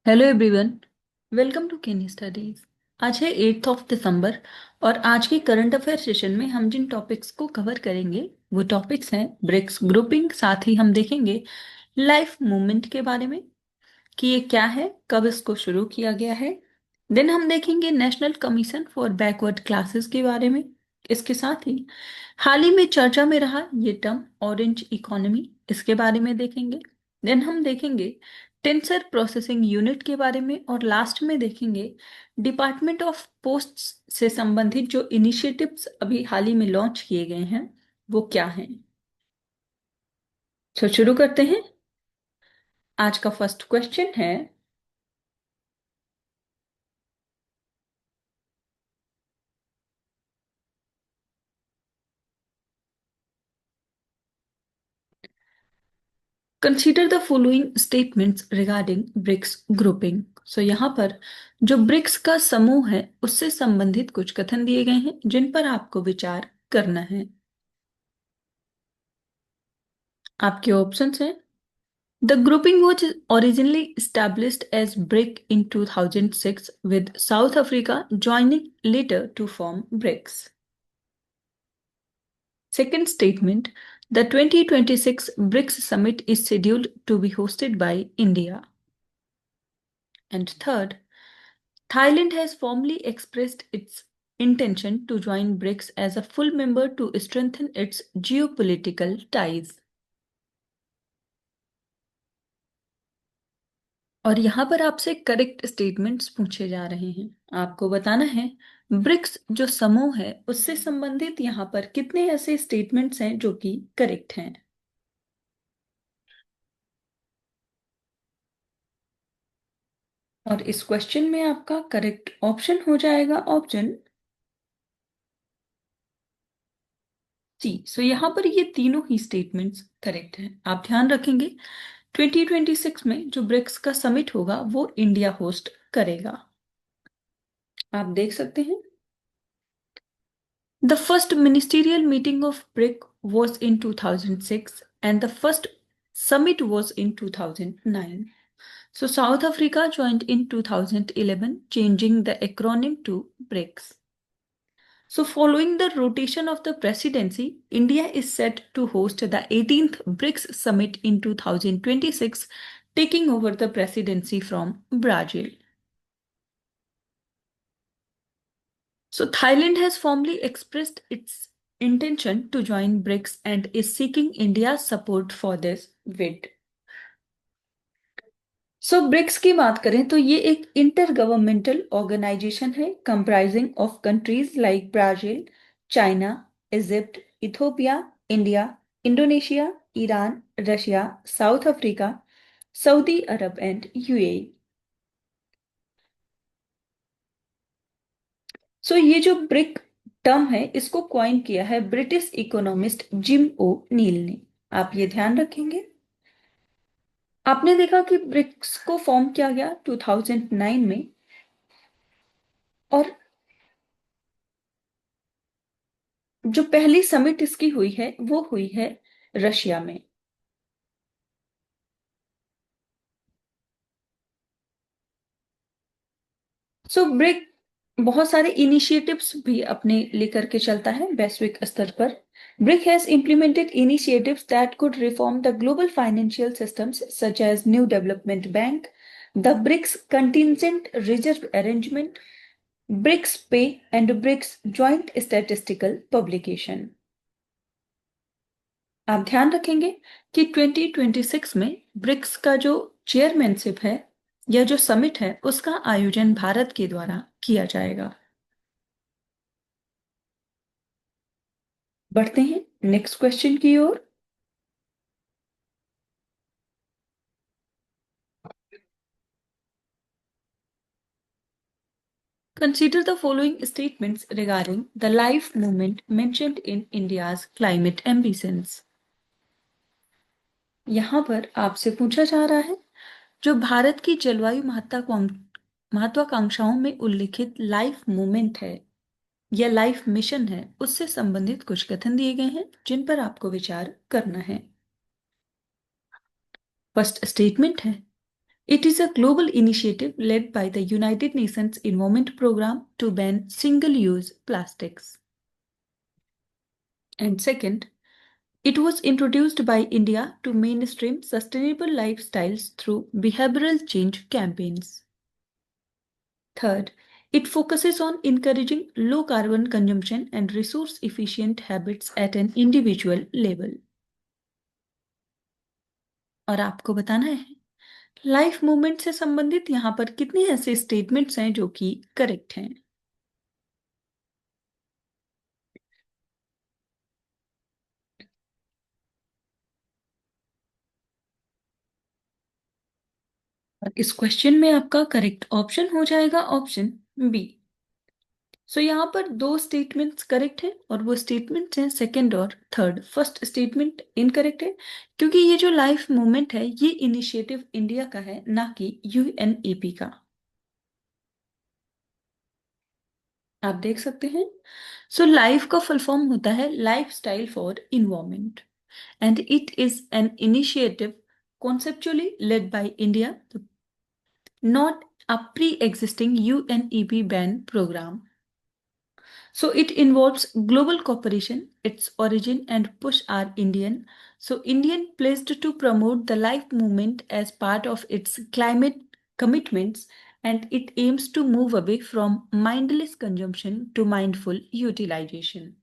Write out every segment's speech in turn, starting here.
Hello everyone. Welcome to केनी studies. आज है 8 दिसंबर और आज के करंट अफेयर सेशन में हम जिन टॉपिक्स को कवर करेंगे वो टॉपिक्स हैं ब्रिक्स ग्रुपिंग। साथ ही हम देखेंगे लाइफ मूवमेंट के बारे में कि ये क्या है, कब इसको शुरू किया गया है। देन हम देखेंगे national commission for backward classes के बारे में। इसके साथ ही हाल ही में चर्चा में रहा ये टर्म ऑरेंज इकोनॉमी, इसके बारे में देखेंगे। देन हम देखेंगे टेंसर प्रोसेसिंग यूनिट के बारे में और लास्ट में देखेंगे डिपार्टमेंट ऑफ पोस्ट से संबंधित जो इनिशिएटिव्स अभी हाल ही में लॉन्च किए गए हैं वो क्या हैं। तो शुरू करते हैं। आज का फर्स्ट क्वेश्चन है, consider the following statements regarding BRICS grouping. So यहाँ पर जो ब्रिक्स का समूह है उससे संबंधित कुछ कथन दिए गए हैं जिन पर आपको विचार करना है। आपके ऑप्शंस हैं, the grouping was originally established as BRIC in 2006 with South Africa joining later to form BRICS. Second statement, the 2026 BRICS summit is scheduled to be hosted by India. And third, Thailand has formally expressed its intention to join BRICS as a full member to strengthen its geopolitical ties. और यहाँ पर आपसे correct statements पूछे जा रहे हैं। आपको बताना है ब्रिक्स जो समूह है उससे संबंधित यहाँ पर कितने ऐसे स्टेटमेंट्स हैं जो कि करेक्ट हैं। और इस क्वेश्चन में आपका करेक्ट ऑप्शन हो जाएगा ऑप्शन सी। सो यहाँ पर ये तीनों ही स्टेटमेंट्स करेक्ट हैं। आप ध्यान रखेंगे 2026 में जो ब्रिक्स का समिट होगा वो इंडिया होस्ट करेगा। आप देख सकते हैं, the first ministerial meeting of BRIC was in 2006 and the first summit was in 2009. So South Africa joined in 2011, changing the acronym to BRICS. So following the rotation of the presidency, India is set to host the 18th BRICS summit in 2026, taking over the presidency from Brazil. So Thailand has formally expressed its intention to join BRICS and is seeking India's support for this bid. So BRICS की बात करें तो ये एक inter governmental organization है comprising of countries like Brazil, China, Egypt, Ethiopia, India, Indonesia, Iran, Russia, South Africa, Saudi Arab and UAE. So ये जो BRIC term है इसको कॉइन किया है British economist Jim O'Neill ने। आप ये ध्यान रखेंगे। आपने देखा कि ब्रिक्स को फॉर्म किया गया 2009 में और जो पहली समिट इसकी हुई है वो हुई है रशिया में। सो ब्रिक बहुत सारे इनिशिएटिव्स भी अपने लेकर के चलता है वैश्विक स्तर पर। Brick has implemented initiatives that could reform the global financial systems such as new development bank, the BRICS contingent reserve arrangement, BRICS pay and BRICS joint statistical publication। आप ध्यान रखेंगे कि 2026 में ब्रिक्स का जो चेयरमैनशिप है या जो समिट है उसका आयोजन भारत के द्वारा किया जाएगा। बढ़ते हैं नेक्स्ट क्वेश्चन की ओर। Consider the following statements regarding the life movement mentioned in India's climate ambitions। यहाँ पर आपसे पूछा जा रहा है जो भारत की जलवायु महत्वाकांक्षाओं में उल्लिखित लाइफ मूवमेंट है या लाइफ मिशन है उससे संबंधित कुछ कथन दिए गए हैं जिन पर आपको विचार करना है। फर्स्ट स्टेटमेंट है, It is a global initiative led by the United Nations Environment Programme to ban single-use plastics. And second, it was introduced by India to mainstream sustainable lifestyles through behavioral change campaigns. Third, it focuses on encouraging low carbon consumption and resource efficient habits at an individual level. और आपको बताना है life movement से संबंधित यहाँ पर कितने ऐसे स्टेटमेंट्स हैं जो कि करेक्ट हैं। और इस क्वेश्चन में आपका करेक्ट ऑप्शन हो जाएगा ऑप्शन बी। सो यहाँ पर दो स्टेटमेंट्स करेक्ट हैं और वो स्टेटमेंट्स हैं सेकंड और थर्ड। फर्स्ट स्टेटमेंट इनकरेक्ट है क्योंकि ये जो लाइफ मूवमेंट है ये इनिशिएटिव इंडिया का है ना कि यूएनईपी का। आप देख सकते हैं सो लाइफ का फुल फॉर्म होता है life style for environment and it is an initiative conceptually led by India, not a pre-existing UNEP ban program. So it involves global cooperation. Its origin and push are Indian. So Indian pledged to promote the life movement as part of its climate commitments, and it aims to move away from mindless consumption to mindful utilization.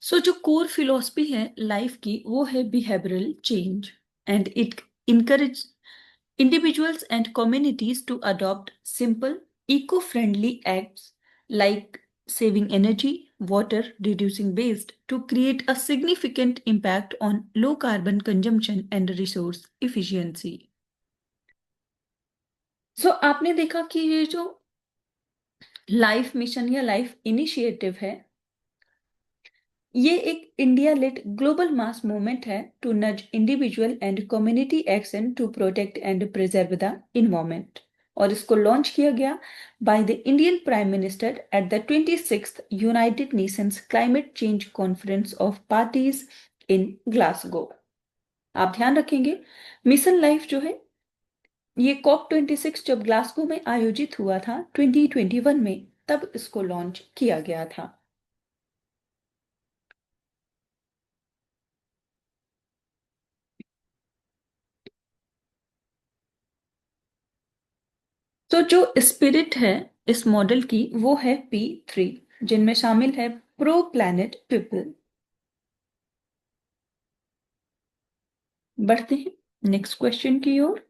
सो जो core philosophy है life की वो है behavioural change and it encourage individuals and communities to adopt simple eco-friendly acts like saving energy, water, reducing waste to create a significant impact on low carbon consumption and resource efficiency. So आपने देखा कि ये जो life mission या life initiative है ये एक India led global mass movement है to nudge individual and community action to protect and preserve the environment और इसको लॉन्च किया गया by the Indian prime minister at the 26th United Nations climate change conference of parties in Glasgow. आप ध्यान रखेंगे mission life जो है ये कॉप 26 जब ग्लासगो में आयोजित हुआ था 2021 में तब इसको लॉन्च किया गया था। तो जो स्पिरिट है इस मॉडल की वो है P3 जिनमें शामिल है प्रो प्लैनेट पीपल। बढ़ते हैं नेक्स्ट क्वेश्चन की ओर।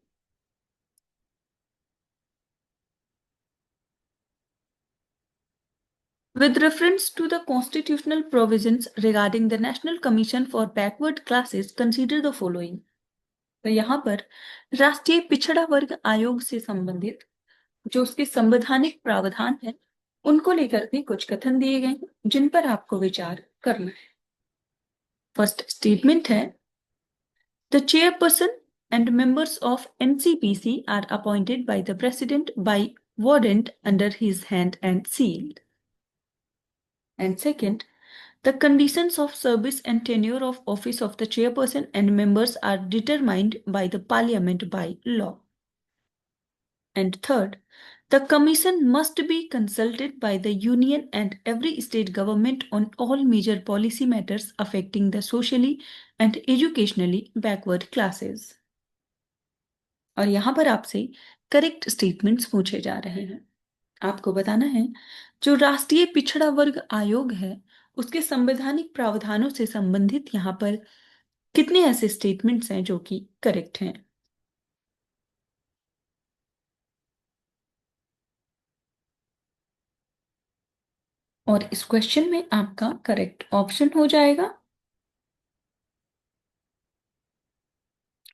With reference to the constitutional provisions regarding the National Commission for Backward Classes, consider the following. तो यहाँ पर राष्ट्रीय पिछड़ा वर्ग आयोग से संबंधित जो उसके संवैधानिक प्रावधान है उनको लेकर के कुछ कथन दिए गए हैं जिन पर आपको विचार करना है। फर्स्ट स्टेटमेंट है The chairperson and members of NCPC are appointed by the president by warrant under his hand and seal. And second, the conditions of service and tenure of office of the chairperson and members are determined by the parliament by law. And third, the commission must be consulted by the union and every state government on all major policy matters affecting the socially and educationally backward classes. और यहाँ पर आपसे correct statements पूछे जा रहे हैं। आपको बताना है जो राष्ट्रीय पिछड़ा वर्ग आयोग है उसके संवैधानिक प्रावधानों से संबंधित यहाँ पर कितने ऐसे स्टेटमेंट्स हैं जो कि करेक्ट हैं। और इस क्वेश्चन में आपका करेक्ट ऑप्शन हो जाएगा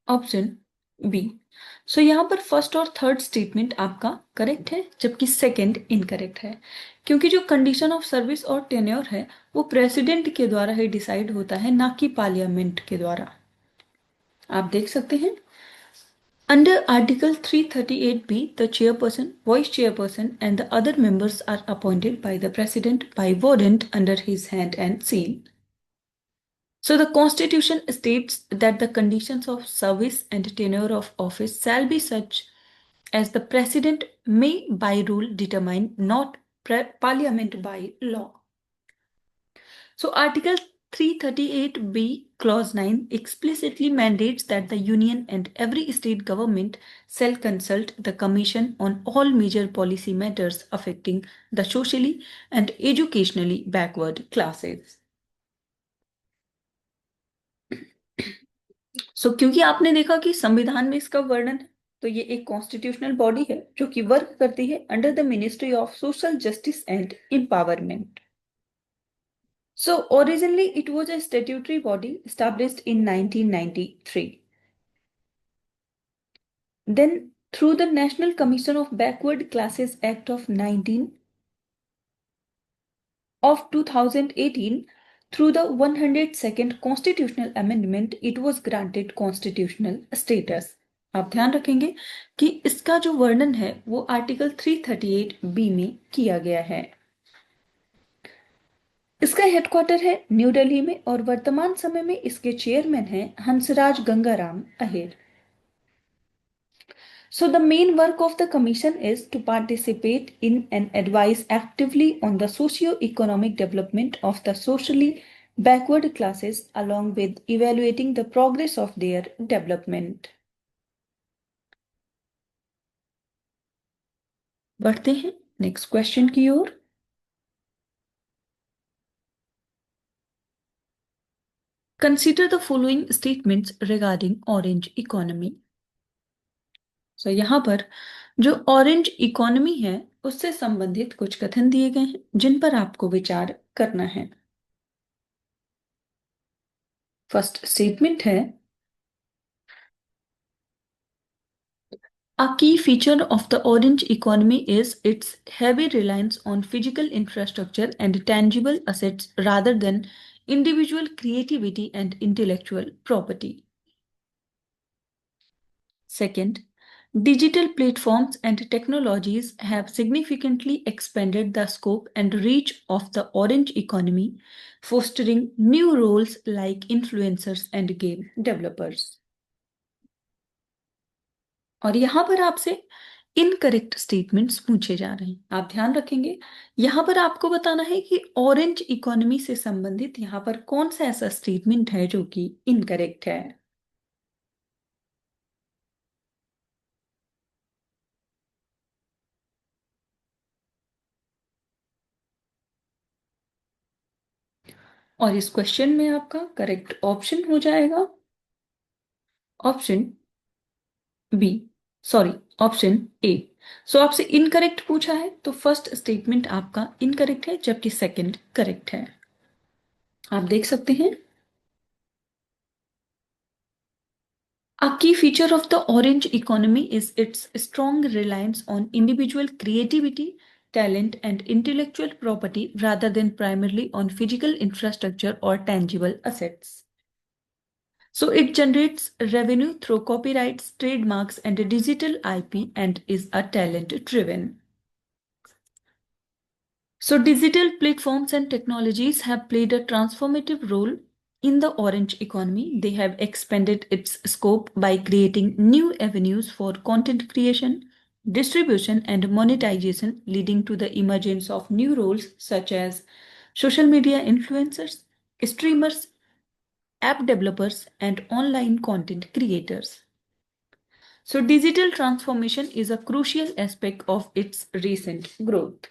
ऑप्शन बी। सो यहाँ पर फर्स्ट और थर्ड स्टेटमेंट आपका करेक्ट है जबकि सेकंड इनकरेक्ट है क्योंकि जो कंडीशन ऑफ सर्विस और टेन्योर है वो प्रेसिडेंट के द्वारा ही डिसाइड होता है ना कि पार्लियामेंट के द्वारा। आप देख सकते हैं Under Article 338B, the chairperson, vice chairperson, and the other members are appointed by the president by warrant under his hand and seal. So the Constitution states that the conditions of service and tenure of office shall be such as the President may by rule determine, not Parliament by law. So Article 338B Clause 9 explicitly mandates that the Union and every state government shall consult the Commission on all major policy matters affecting the socially and educationally backward classes. क्योंकि आपने देखा कि संविधान में इसका वर्णन है, तो ये एक कॉन्स्टिट्यूशनल बॉडी है जो कि वर्क करती है under the ministry of social justice and empowerment. So originally it was a statutory body established in 1993. Then through the National Commission of Backward Classes Act of 2018, through the 102nd constitutional amendment, it was granted constitutional status. आप ध्यान रखेंगे कि इसका जो वर्णन है वो article 338B में किया गया है. इसका हेडक्वार्टर है न्यू दिल्ली में और वर्तमान समय में इसके चेयरमैन हैं Hansraj Gangaram Ahir. So the main work of the commission is to participate in and advise actively on the socio-economic development of the socially backward classes along with evaluating the progress of their development. बढ़ते हैं next question की ओर. Consider the following statements regarding orange economy. So यहाँ पर जो orange economy है उससे संबंधित कुछ कथन दिए गए हैं जिन पर आपको विचार करना है. फर्स्ट स्टेटमेंट है, a key feature of the orange economy is its heavy reliance on physical infrastructure and tangible assets rather than individual creativity and intellectual property. Second, digital platforms and technologies have significantly expanded the scope and reach of the orange economy, fostering new roles like influencers and game developers. और यहाँ पर आपसे incorrect statements पूछे जा रहे हैं. आप ध्यान रखेंगे यहाँ पर आपको बताना है कि ऑरेंज इकोनॉमी से संबंधित यहाँ पर कौन सा ऐसा स्टेटमेंट है जो कि इनकरेक्ट है. और इस क्वेश्चन में आपका करेक्ट ऑप्शन हो जाएगा option B, sorry option A. So आपसे इनकरेक्ट पूछा है तो फर्स्ट स्टेटमेंट आपका इनकरेक्ट है जबकि सेकंड करेक्ट है. आप देख सकते हैं. A key feature of the orange economy is its strong reliance on individual creativity, talent, and intellectual property rather than primarily on physical infrastructure or tangible assets. So it generates revenue through copyrights, trademarks, and digital IP and is a talent driven. So digital platforms and technologies have played a transformative role in the orange economy. They have expanded its scope by creating new avenues for content creation, distribution, and monetization, leading to the emergence of new roles such as social media influencers, streamers, app developers, and online content creators. So, digital transformation is a crucial aspect of its recent growth.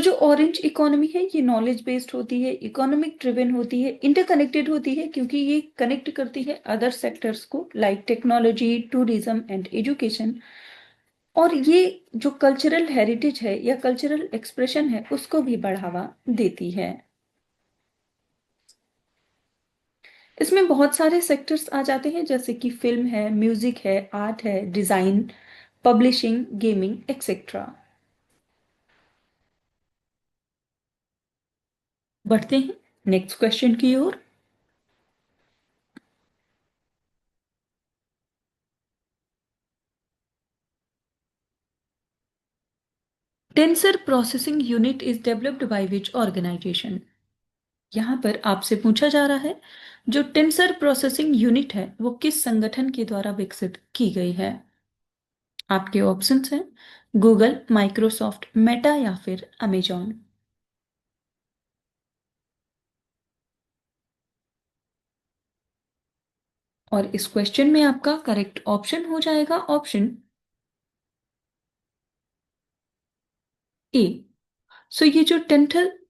जो orange economy है ये knowledge based होती है, economic driven होती है, interconnected होती है क्योंकि ये कनेक्ट करती है अदर सेक्टर्स को like technology, tourism and education. और ये जो कल्चरल हेरिटेज है या कल्चरल एक्सप्रेशन है उसको भी बढ़ावा देती है. इसमें बहुत सारे सेक्टर्स आ जाते हैं जैसे कि फिल्म है, म्यूजिक है, आर्ट है, डिजाइन, पब्लिशिंग, गेमिंग एक्सेट्रा. बढ़ते हैं नेक्स्ट क्वेश्चन की ओर. Tensor processing unit is developed by which organization? यहाँ पर आपसे पूछा जा रहा है, जो टेंसर प्रोसेसिंग यूनिट है वो किस संगठन के द्वारा विकसित की गई है। आपके ऑप्शंस हैं गूगल, माइक्रोसॉफ्ट, मेटा या फिर अमेजॉन। और इस क्वेश्चन में आपका करेक्ट ऑप्शन हो जाएगा ऑप्शन ए। सो ये जो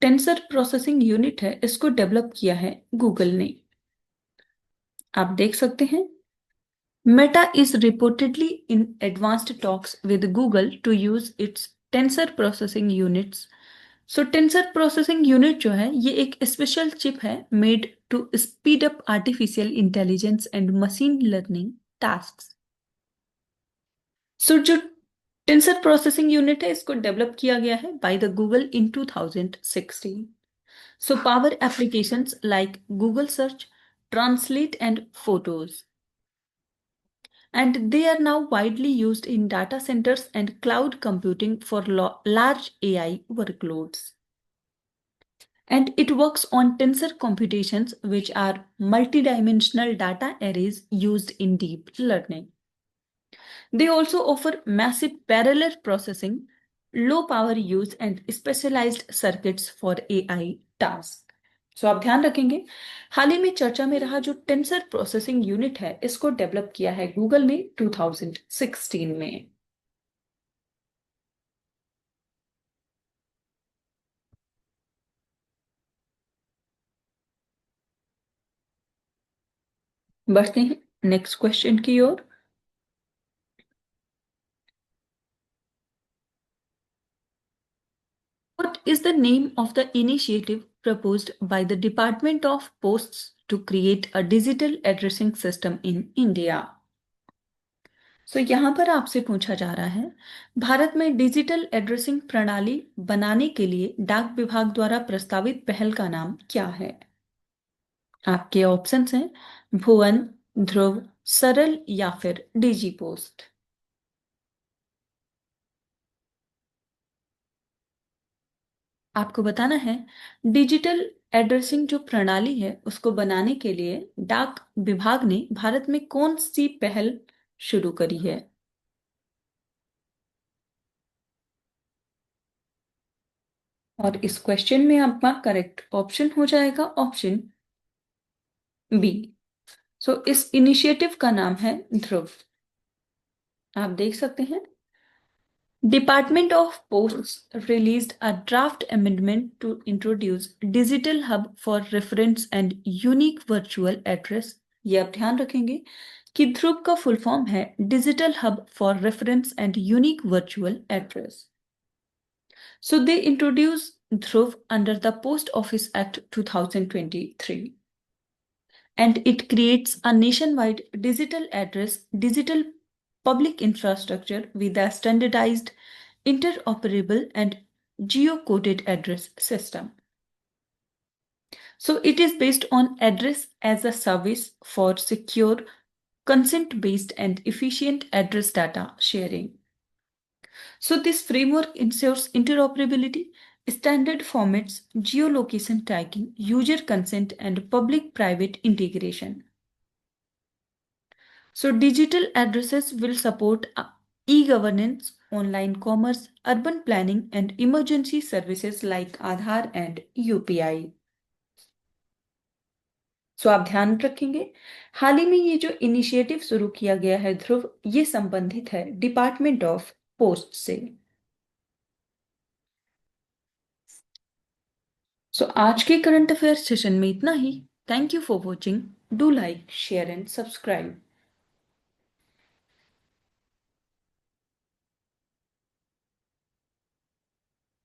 टेंसर प्रोसेसिंग यूनिट है इसको डेवलप किया है गूगल ने। आप देख सकते हैं, Meta is reportedly in advanced talks with Google to use its tensor processing units. So tensor processing unit जो है ये एक स्पेशल चिप है made to speed up artificial intelligence and machine learning task. So जो tensor processing unit है इसको develop किया गया है by the Google in 2016। So power applications like Google search, translate and photos, and they are now widely used in data centers and cloud computing for large AI workloads. And it works on tensor computations, which are multidimensional data arrays used in deep learning. They also offer massive parallel processing, low power use, and specialized circuits for AI tasks. सो आप ध्यान रखेंगे, हाल ही में चर्चा में रहा जो tensor processing unit है इसको डेवलप किया है गूगल ने 2016 में। बढ़ते हैं नेक्स्ट क्वेश्चन की ओर। What is the name of the initiative proposed by the Department of Posts to create a digital addressing system in India? सो यहाँ पर आपसे पूछा जा रहा है, भारत में डिजिटल एड्रेसिंग प्रणाली बनाने के लिए डाक विभाग द्वारा प्रस्तावित पहल का नाम क्या है। आपके ऑप्शंस हैं भुवन, ध्रुव, सरल या फिर डिजी पोस्ट। आपको बताना है, डिजिटल एड्रेसिंग जो प्रणाली है उसको बनाने के लिए डाक विभाग ने भारत में कौन सी पहल शुरू करी है। और इस क्वेश्चन में आपका करेक्ट ऑप्शन हो जाएगा ऑप्शन बी। सो इस इनिशिएटिव का नाम है ध्रुव। आप देख सकते हैं, Department of Posts released a draft amendment to introduce Digital Hub for Reference and Unique Virtual Address। ये आप ध्यान रखेंगे कि ध्रुव का फुल फॉर्म है digital hub for reference and unique virtual address. So they introduce Dhruv under the post office act 2023, and it creates a nationwide digital public infrastructure with a standardized, interoperable, and geocoded address system. So it is based on address as a service for secure, consent based, and efficient address data sharing. So this framework ensures interoperability, standard formats, geolocation tracking, user consent, and public private integration. So digital addresses will support e-governance, online commerce, urban planning, and emergency services like Aadhaar and UPI. सो आप ध्यान रखेंगे, हाल ही में ये जो initiative शुरू किया गया है ध्रुव, ये संबंधित है डिपार्टमेंट ऑफ पोस्ट से। सो आज के करंट अफेयर सेशन में इतना ही। Thank you for watching. Do like, share and subscribe.